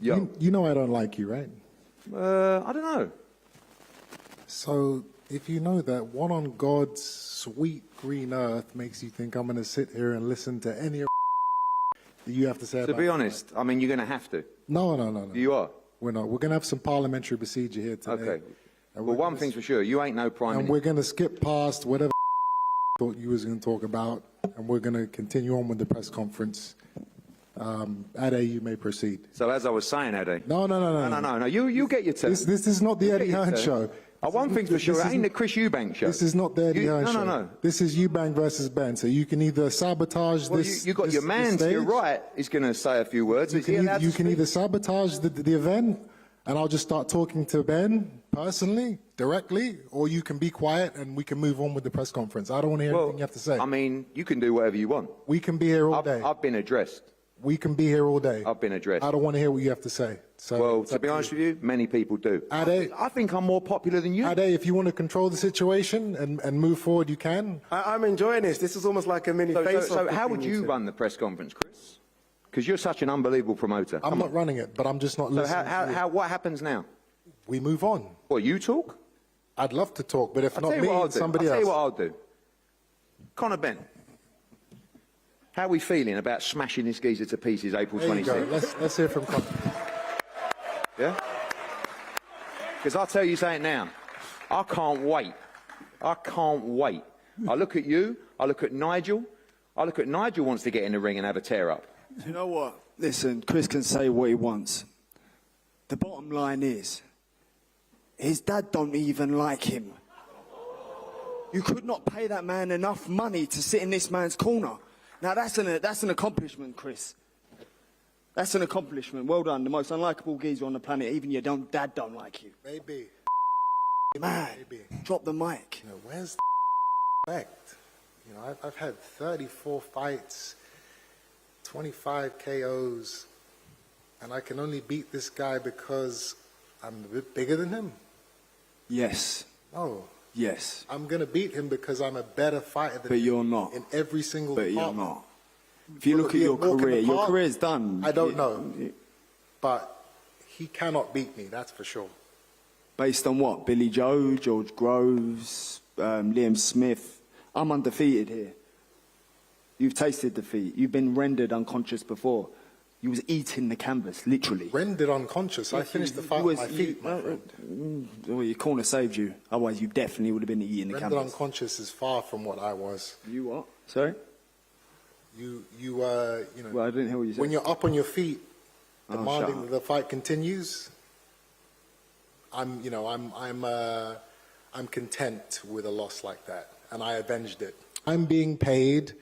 Yo. You know I don't like you, right? I don't know. So if you know that, what on God's sweet green earth makes you think I'm going to sit here and listen to any that you have to say about To be honest, I mean, you're going to have to. No. You are? We're not. We're going to have some parliamentary procedure here today. Okay. Well, one thing's for sure, you ain't no prime And minister. we're going to skip past whatever thought you was going to talk about, and we're going to continue on with the press conference. Ade, you may proceed. So as I was saying, Ade. No. No. You get your turn. This is not the Eddie Hearn show. One thing's for sure, it ain't the Chris Eubank show. This is not the Eddie Hearn show. No. This is Eubank versus Ben. So you can either sabotage this. You got your man to your right. He's going to say a few words. You can either sabotage the event, and I'll just start talking to Ben personally, directly, or you can be quiet and we can move on with the press conference. I don't want to hear anything you have to say. I mean, you can do whatever you want. We can be here all day. I've been addressed. We can be here all day. I've been addressed. I don't want to hear what you have to say. So well, to be honest with you, many people do. Ade, I think I'm more popular than you. Ade, if you want to control the situation and move forward, you can. I'm enjoying this. This is almost like a mini face-off. So how would you run the press conference, Chris? Because you're such an unbelievable promoter. I'm not running it, but I'm just not listening. So what happens now? We move on. What, you talk? I'd love to talk, but if not me, somebody else. I'll tell you what I'll do. Conor Benn. How are we feeling about smashing this geezer to pieces April 26th? Let's hear from Conor. Yeah? Because I'll tell you something now. I can't wait. I can't wait. I look at you. I look at Nigel. I look at Nigel wants to get in the ring and have a tear-up. You know what? Listen, Chris can say what he wants. The bottom line is, his dad don't even like him. You could not pay that man enough money to sit in this man's corner. Now, that's an accomplishment, Chris. That's an accomplishment. Well done. The most unlikable geezer on the planet. Even your dad don't like you. Maybe. Man, Maybe. drop the mic. You know, where's the respect? You know, I've had 34 fights, 25 KOs, and I can only beat this guy because I'm a bit bigger than him? Yes. No. Yes. I'm going to beat him because I'm a better fighter than him. But you're not. In every single department. But you're not. If you look at your career's done. I don't know. But he cannot beat me, that's for sure. Based on what? Billy Joe, George Groves, Liam Smith. I'm undefeated here. You've tasted defeat. You've been rendered unconscious before. You was eating the canvas, literally. Rendered unconscious? I finished the fight with my feet, my friend. Well, your corner saved you. Otherwise, you definitely would have been eating the canvas. Rendered unconscious is far from what I was. You what? Sorry? You know... Well, I didn't hear what you said. When you're up on your feet, demanding that the fight continues, I'm content with a loss like that, and I avenged it. I'm being paid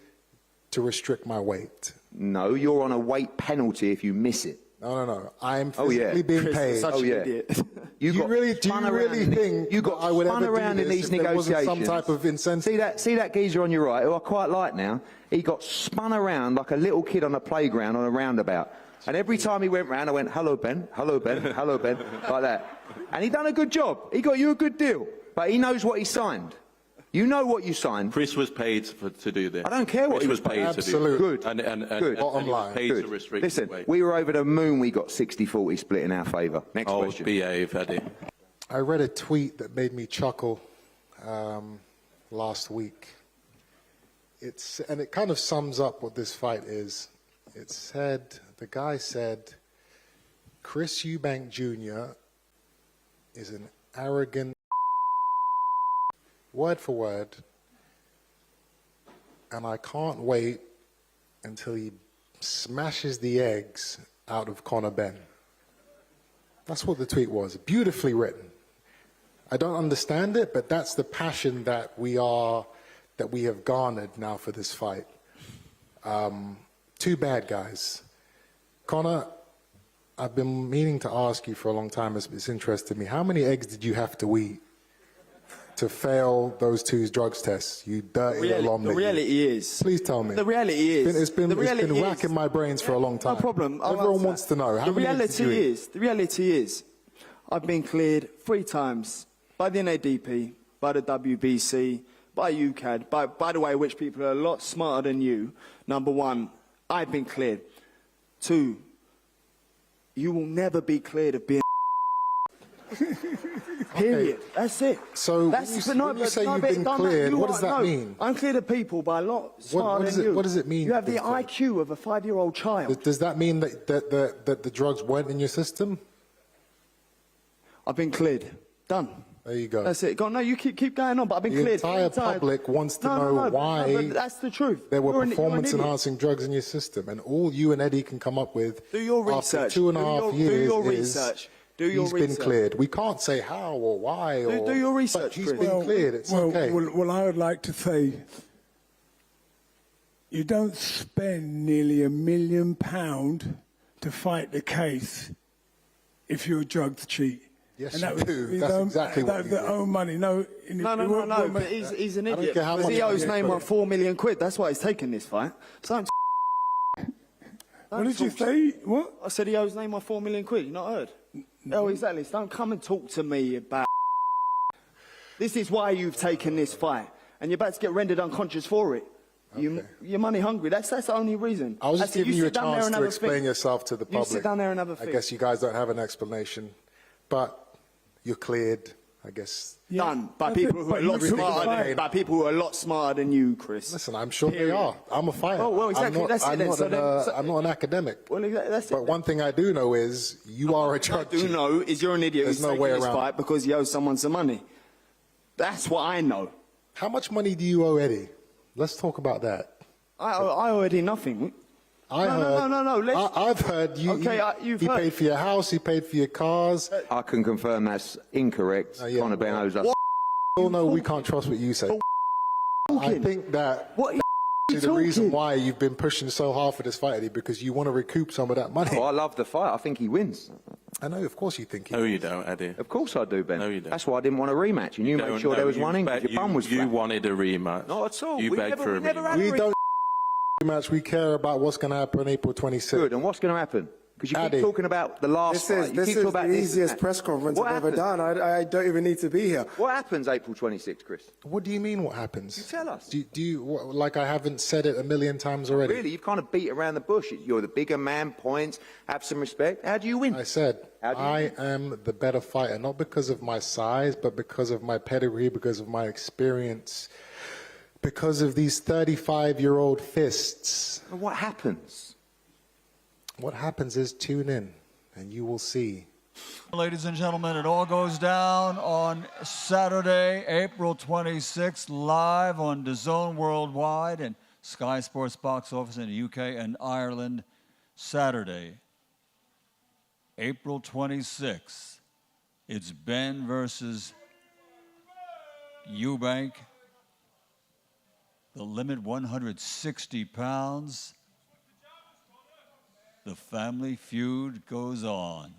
to restrict my weight. No, you're on a weight penalty if you miss it. No. I'm physically being paid. Such an idiot. Do you really think you got I would spun ever around do in this these if there wasn't negotiations? some type of incentive? See that geezer on your right, who I quite like now? He got spun around like a little kid on a playground on a roundabout. And every time he went round, I went, hello, Ben, hello, Ben, hello, Ben, like that. And he done a good job. He got you a good deal. But he knows what he signed. You know what you signed. Chris was paid to do this. I don't care what Chris he was paid Absolutely. to do Good. And Good. Bottom and he was line. paid Good. to restrict Listen, weight. we were over the moon, we got 60-40 split in our favour. Next question. Behave, Eddie. I read a tweet that made me chuckle last week. And it kind of sums up what this fight is. It said, the guy said, Chris Eubank Jr. is an arrogant, word for word, and I can't wait until he smashes the eggs out of Conor Benn. That's what the tweet was. Beautifully written. I don't understand it, but that's the passion that we have garnered now for this fight. Too bad, guys. Conor, I've been meaning to ask you for a long time. It's interested me. How many eggs did you have to eat to fail those two drugs tests? You dirty alum. The reality is. Please tell me. The reality is. It's been racking my brains for a long time. No problem. Everyone wants to know. The reality is, I've been cleared 3 times by the NADP, by the WBC, by UCAD, by the way, which people are a lot smarter than you. Number 1, I've been cleared. 2, you will never be cleared of being. Period. That's it. So That's, when you say you've been cleared, what does that mean? I'm cleared of people by a lot smarter than you. What does it mean? You have the you've been IQ of a 5-year-old child. Does that mean that the drugs weren't in your system? I've been cleared. Done. There you go. That's it. Go on. No, you keep going on, but I've been cleared. The entire 3 times. public wants to No, know why but that's the truth. there were You're an performance-enhancing drugs in your system, and all you and Eddie can come up with Do your after research. 2.5 years Do your is research. Do your he's research. been cleared. We can't say how or why. Do your research, But he's Chris. been cleared. It's okay. Well, I would like to say, you don't spend nearly £1 million to fight the case if you're a drugs cheat. Yes, and you that was do. his That's own, exactly what you their do. own money. No, But he's an idiot. care how Because much he owes money- Neymar £4 million. That's why he's taking this fight. So What did you say? What? I said he owes Neymar £4 million. You not heard? Oh, exactly. So don't come and talk to me about. This is why you've taken this fight, and you're about to get rendered unconscious for it. You're money hungry. That's the only reason. I was just That's it. giving you a sit down there chance and to have a explain think. yourself to the public. You sit down there and have a I think. guess you guys don't have an explanation, but you're cleared, I guess. Done by That's people it. who are But a lot you took the smarter fight. than, by people who are a lot smarter than you, Chris. Listen, I'm sure Period. they are. I'm a fighter. Oh, well, exactly. I'm not, That's it I'm then. not So an, then- so- I'm not an academic. Well, exactly. That's But it. one thing I do know is you are a What I drug do cheat. know is you're an idiot There's who's no taking way this around. fight because he owes someone some money. That's what I know. How much money do you owe Eddie? Let's talk about that. I owe Eddie nothing. I No, heard, no. Let's- I've heard you. Okay, you've he heard. paid for your house. He paid for your cars. I can confirm that's incorrect. yeah. Conor Benn owes us. What? We all know we can't trust what you say. I Talking. think that What are you the reason talking? why you've been pushing so hard for this fight, Eddie, because you want to recoup some of that money. Oh, I love the fight. I think he wins. I know, of course you think. No, you don't, Eddie. Of course I do, Ben. No, you don't. That's why I didn't want a rematch, and you made sure there was one in because your bum was You flat. wanted a rematch. Not at all. You We begged never- for we a never rematch. had We don't match. We care about what's going to happen on April 26th. Good. And what's going to happen? Because you keep Addy. talking about the last fight. You This keep is talking about the this and easiest that. press conference What I've ever happens? done. I don't even need to be here. What happens April 26th, Chris? What do you mean? What happens? You tell us. Do you like I haven't said it a million times already? Really, you've kind of beat around the bush. You're the bigger man, points, have some respect. How do you win? I said How do you I win? am the better fighter, not because of my size, but because of my pedigree, because of my experience, because of these 35-year-old fists. Well, what happens? What happens is tune in, and you will see. Ladies and gentlemen, it all goes down on Saturday, April 26th, live on DAZN Worldwide and Sky Sports box office in the UK and Ireland. Saturday, April 26th. It's Ben versus Eubank. The limit 160 pounds. The family feud goes on.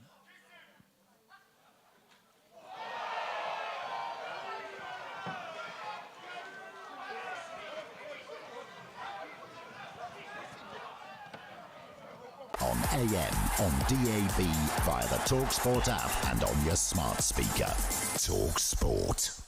On AM, on DAB, via the talkSPORT app and on your smart speaker. talkSPORT.